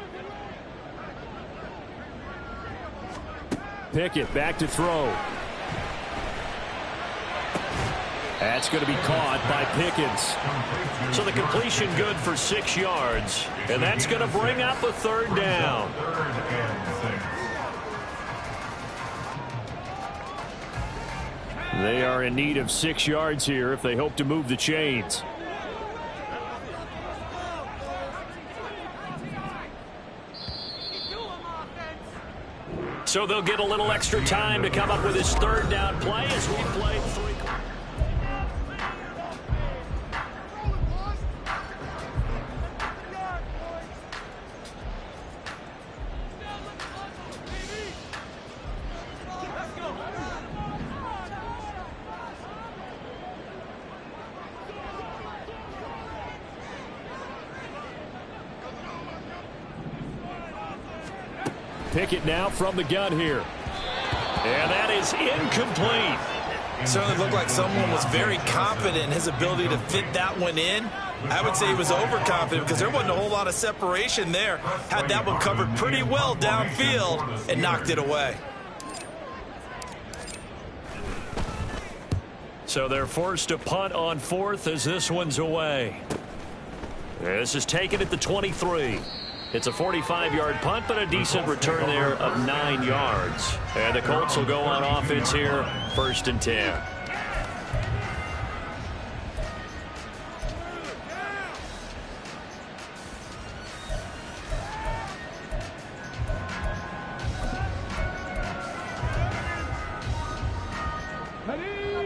S1: Pickett back to throw. That's going to be caught by Pickens. So the completion good for 6 yards. And that's going to bring up a 3rd down. They are in need of 6 yards here if they hope to move the chains. So they'll get a little extra time to come up with his 3rd down play as we play 3. Pickett now from the gun here. And that is incomplete.
S2: It certainly looked like someone was very confident in his ability to fit that one in. I would say he was overconfident because there wasn't a whole lot of separation there. Had that one covered pretty well downfield and knocked it away.
S1: So they're forced to punt on 4th as this one's away. This is taken at the 23. It's a 45-yard punt, but a decent return there of 9 yards. And the Colts will go on offense here, 1st and 10.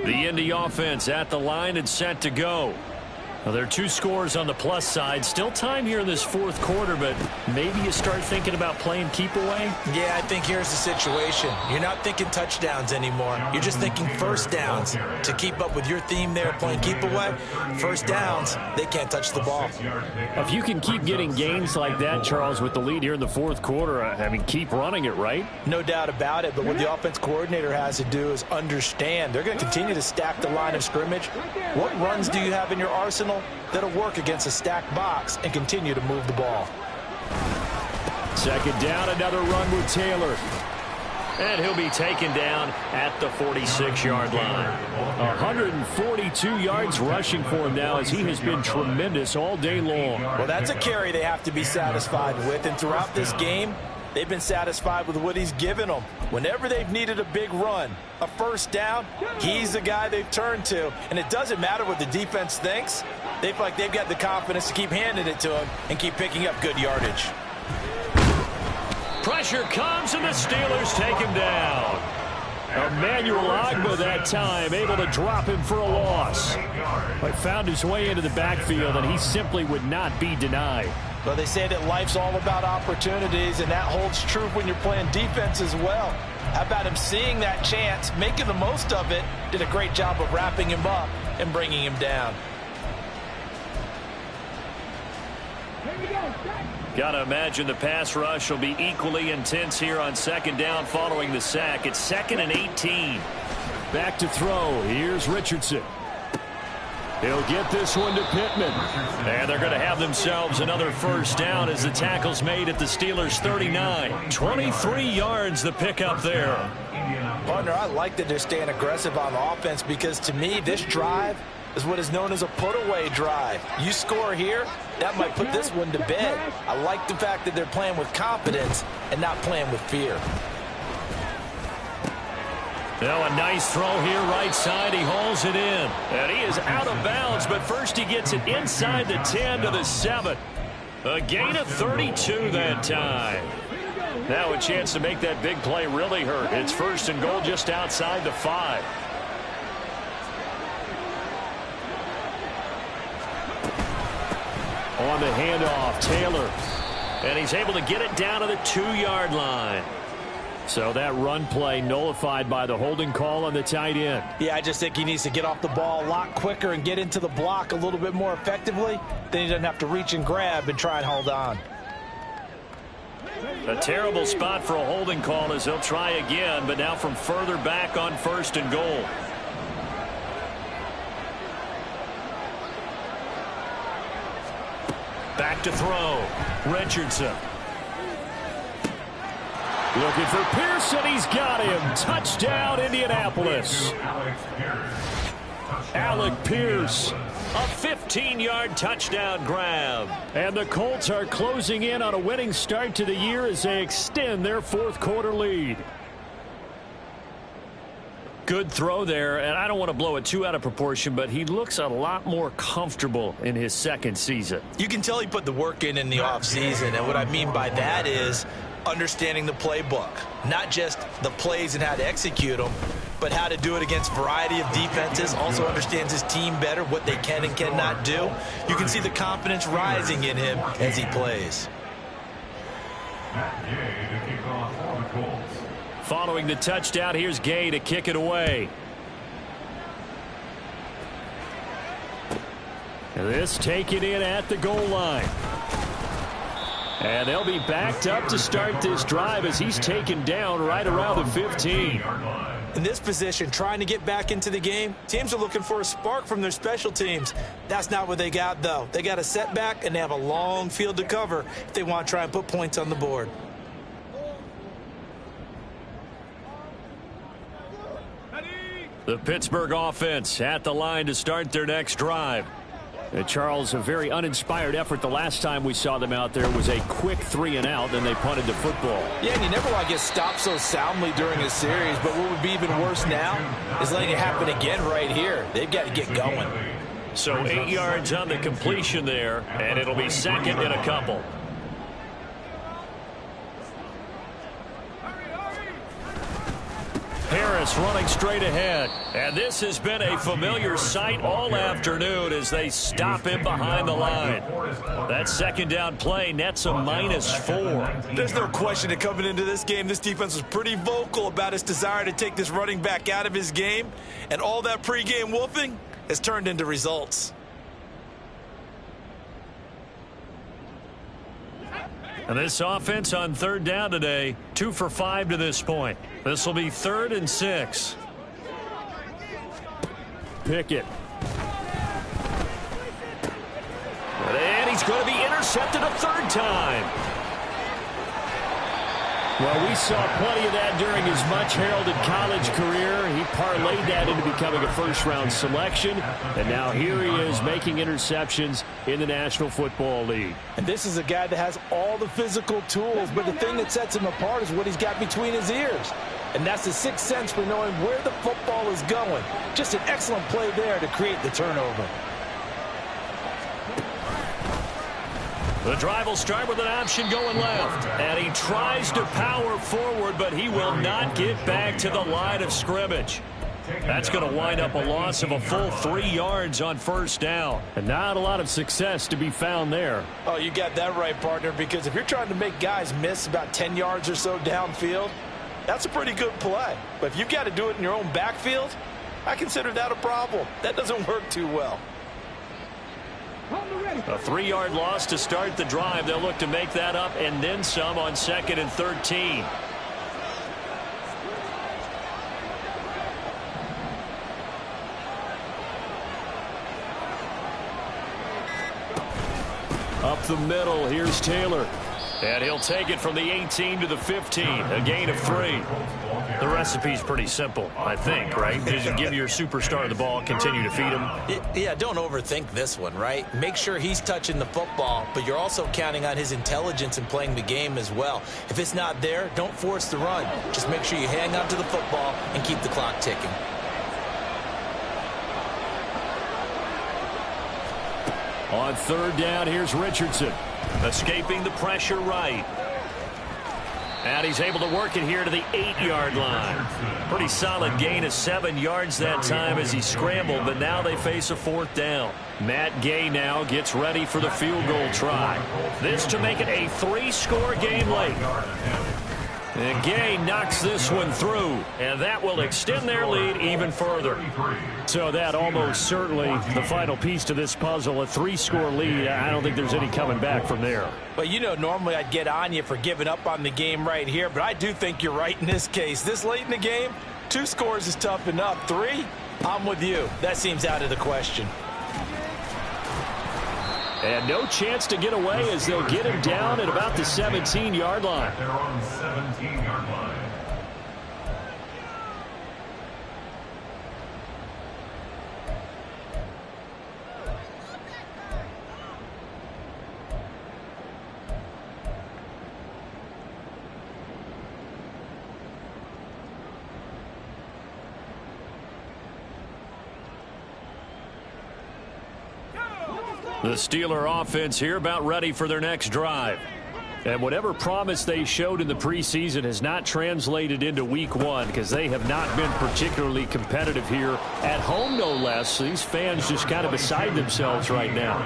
S1: The Indy offense at the line and set to go. Well, there are 2 scores on the plus side. Still time here in this 4th quarter, but maybe you start thinking about playing keep away?
S3: Yeah, I think here's the situation. You're not thinking touchdowns anymore. You're just thinking 1st downs. To keep up with your theme there, playing keep away, 1st downs, they can't touch the ball.
S1: If you can keep getting gains like that, Charles, with the lead here in the 4th quarter, I mean, keep running it, right?
S3: No doubt about it, but what the offense coordinator has to do is understand. They're going to continue to stack the line of scrimmage. What runs do you have in your arsenal that'll work against a stacked box and continue to move the ball?
S1: 2nd down, another run with Taylor. And he'll be taken down at the 46-yard line. 142 yards rushing for him now as he has been tremendous all day long.
S3: Well, that's a carry they have to be satisfied with, and throughout this game, they've been satisfied with what he's given them. Whenever they've needed a big run, a 1st down, he's the guy they've turned to. And it doesn't matter what the defense thinks. They feel like they've got the confidence to keep handing it to him and keep picking up good yardage.
S1: Pressure comes, and the Steelers take him down. Emmanuel Ogbah that time, able to drop him for a loss. But found his way into the backfield, and he simply would not be denied.
S3: Well, they say that life's all about opportunities, and that holds true when you're playing defense as well. How about him seeing that chance, making the most of it, did a great job of wrapping him up and bringing him down.
S1: Got to imagine the pass rush will be equally intense here on second down following the sack. It's 2nd and 18. Back to throw. Here's Richardson. He'll get this one to Pittman. And they're going to have themselves another first down as the tackle's made at the Steelers' 39. 23 yards the pickup there.
S3: Partner, I like that they're staying aggressive on offense because to me, this drive is what is known as a put-away drive. You score here, that might put this one to bed. I like the fact that they're playing with confidence and not playing with fear.
S1: Now a nice throw here right side. He hauls it in. And he is out of bounds, but first he gets it inside the 10 to the 7. A gain of 32 that time. Now a chance to make that big play really hurt. It's 1st and goal just outside the 5. On the handoff, Taylor. And he's able to get it down to the 2-yard line. So that run play nullified by the holding call on the tight end.
S3: Yeah, I just think he needs to get off the ball a lot quicker and get into the block a little bit more effectively. Then he doesn't have to reach and grab and try and hold on.
S1: A terrible spot for a holding call as he'll try again, but now from further back on 1st and goal. Back to throw. Richardson. Looking for Pearson. He's got him. Touchdown, Indianapolis. Alec Pierce. A 15-yard touchdown grab. And the Colts are closing in on a winning start to the year as they extend their 4th quarter lead. Good throw there, and I don't want to blow it too out of proportion, but he looks a lot more comfortable in his 2nd season.
S2: You can tell he put the work in the offseason, and what I mean by that is understanding the playbook. Not just the plays and how to execute them, but how to do it against a variety of defenses. Also understands his team better, what they can and cannot do. You can see the confidence rising in him as he plays.
S1: Following the touchdown, here's Gay to kick it away. This taken in at the goal line. And they'll be backed up to start this drive as he's taken down right around the 15.
S3: In this position, trying to get back into the game, teams are looking for a spark from their special teams. That's not what they got, though. They got a setback, and they have a long field to cover if they want to try and put points on the board.
S1: The Pittsburgh offense at the line to start their next drive. Charles, a very uninspired effort. The last time we saw them out there was a quick 3-and-out, then they punted the football.
S3: Yeah, and you never want to get stopped so soundly during a series, but what would be even worse now is letting it happen again right here. They've got to get going.
S1: So 8 yards on the completion there, and it'll be 2nd and a couple. Harris running straight ahead. And this has been a familiar sight all afternoon as they stop him behind the line. That 2nd down play nets a -4.
S2: There's no question that coming into this game, this defense was pretty vocal about its desire to take this running back out of his game. And all that pregame wolfing has turned into results.
S1: And this offense on 3rd down today, 2 for 5 to this point. This will be 3rd and 6. Pickett. And he's going to be intercepted a 3rd time. Well, we saw plenty of that during his much-heralded college career. He parlayed that into becoming a first-round selection. And now here he is making interceptions in the National Football League.
S3: And this is a guy that has all the physical tools, but the thing that sets him apart is what he's got between his ears. And that's the 6th sense for knowing where the football is going. Just an excellent play there to create the turnover.
S1: The drive will start with an option going left. And he tries to power forward, but he will not get back to the line of scrimmage. That's going to wind up a loss of a full 3 yards on first down. And not a lot of success to be found there.
S3: Oh, you got that right, partner, because if you're trying to make guys miss about 10 yards or so downfield, that's a pretty good play. But if you've got to do it in your own backfield, I consider that a problem. That doesn't work too well.
S1: A 3-yard loss to start the drive. They'll look to make that up and then some on 2nd and 13. Up the middle, here's Taylor. And he'll take it from the 18 to the 15, a gain of 3. The recipe's pretty simple, I think, right? Just give your superstar the ball, continue to feed him.
S2: Yeah, don't overthink this one, right? Make sure he's touching the football, but you're also counting on his intelligence in playing the game as well. If it's not there, don't force the run. Just make sure you hang on to the football and keep the clock ticking.
S1: On 3rd down, here's Richardson. Escaping the pressure right. And he's able to work it here to the 8-yard line. Pretty solid gain of 7 yards that time as he scrambled, but now they face a 4th down. Matt Gay now gets ready for the field goal try. This to make it a 3-score game late. And Gay knocks this one through, and that will extend their lead even further. So that almost certainly the final piece to this puzzle, a 3-score lead. I don't think there's any coming back from there.
S3: But you know, normally I'd get on you for giving up on the game right here, but I do think you're right in this case. This late in the game, 2 scores is tough enough. 3, I'm with you. That seems out of the question.
S1: And no chance to get away as they'll get him down at about the 17-yard line.
S4: They're on the 17-yard line.
S1: The Steeler offense here about ready for their next drive. And whatever promise they showed in the preseason has not translated into week 1 because they have not been particularly competitive here at home, no less. These fans just kind of beside themselves right now.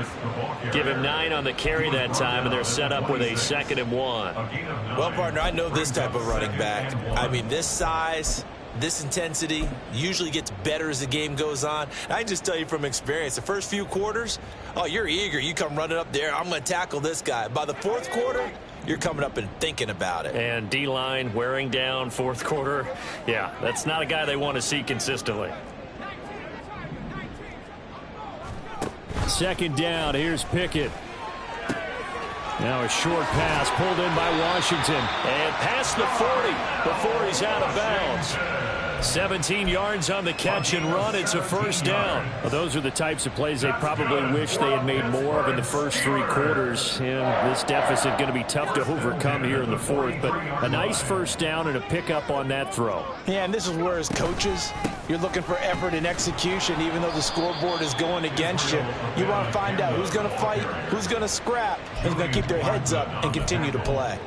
S1: Give him 9 on the carry that time, and they're set up with a 2nd and 1.
S2: Well, partner, I know this type of running back. I mean, this size, this intensity usually gets better as the game goes on. And I can just tell you from experience, the first few quarters, oh, you're eager. You come running up there, I'm going to tackle this guy. By the 4th quarter, you're coming up and thinking about it.
S1: And D-line wearing down 4th quarter. Yeah, that's not a guy they want to see consistently. 2nd down, here's Pickett. Now a short pass pulled in by Washington. And past the 40 before he's out of bounds. 17 yards on the catch and run. It's a 1st down. Well, those are the types of plays they probably wish they had made more of in the first 3 quarters. And this deficit going to be tough to overcome here in the 4th. But a nice 1st down and a pickup on that throw.
S3: Yeah, and this is where as coaches, you're looking for effort and execution. Even though the scoreboard is going against you, you want to find out who's going to fight, who's going to scrap, who's going to keep their heads up and continue to play.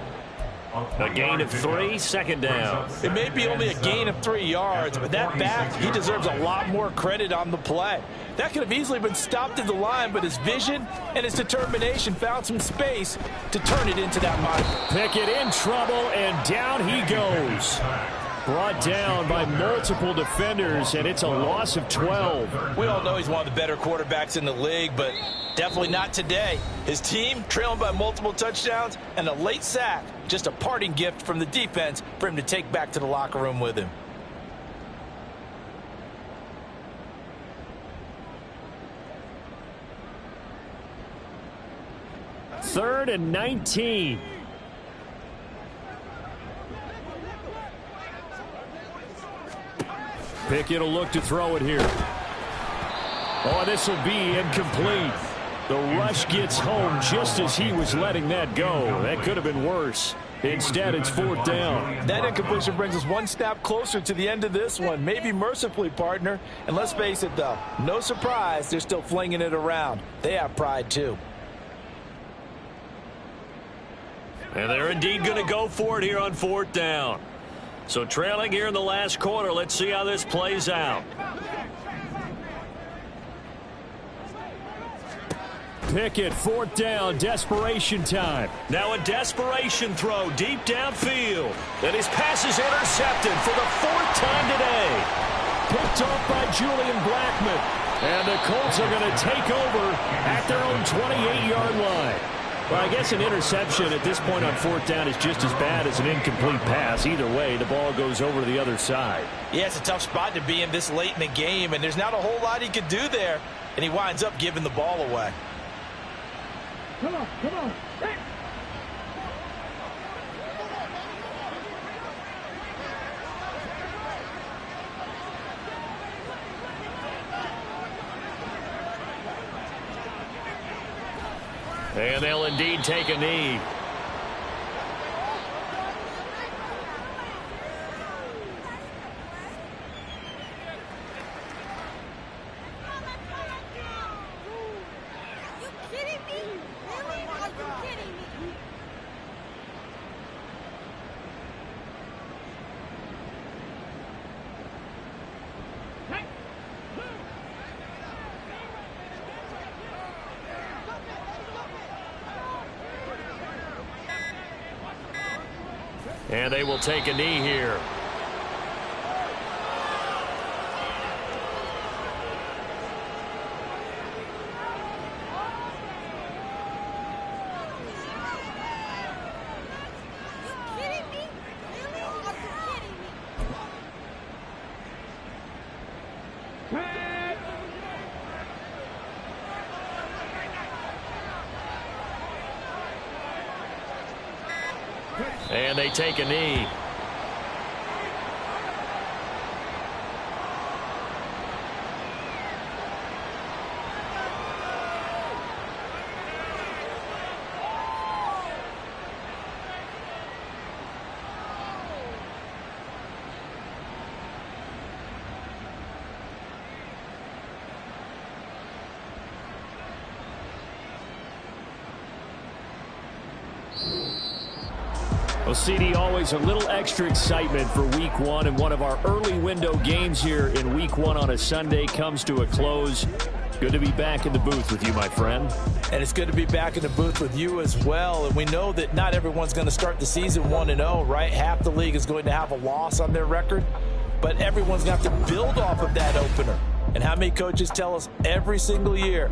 S1: A gain of 3, 2nd down.
S3: It may be only a gain of 3 yards, but that back, he deserves a lot more credit on the play. That could have easily been stopped at the line, but his vision and his determination found some space to turn it into that model.
S1: Pickett in trouble, and down he goes. Brought down by multiple defenders, and it's a loss of 12.
S3: We all know he's one of the better quarterbacks in the league, but definitely not today. His team trailing by multiple touchdowns and a late sack. Just a parting gift from the defense for him to take back to the locker room with him.
S1: Third and 19. Pickett will look to throw it here. Oh, this will be incomplete. The rush gets home just as he was letting that go. That could have been worse. Instead, it's 4th down.
S3: That incompletion brings us one step closer to the end of this one. Maybe mercifully, partner. And let's face it, though, no surprise, they're still flinging it around. They have pride, too.
S1: And they're indeed going to go for it here on 4th down. So trailing here in the last quarter. Let's see how this plays out. Pickett, 4th down, desperation time. Now a desperation throw deep downfield. And his pass is intercepted for the 4th time today. Picked off by Julian Blackmon. And the Colts are going to take over at their own 28-yard line. Well, I guess an interception at this point on 4th down is just as bad as an incomplete pass. Either way, the ball goes over to the other side.
S3: Yeah, it's a tough spot to be in this late in the game, and there's not a whole lot he could do there. And he winds up giving the ball away.
S4: Come on, come on.
S1: And they'll indeed take a knee. And they will take a knee here. And they take a knee. Well, CD, always a little extra excitement for Week 1, and one of our early window games here in Week 1 on a Sunday comes to a close. Good to be back in the booth with you, my friend.
S3: And it's good to be back in the booth with you as well. And we know that not everyone's going to start the season 1-0, right? Half the league is going to have a loss on their record, but everyone's going to have to build off of that opener. And how many coaches tell us every single year,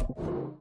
S6: You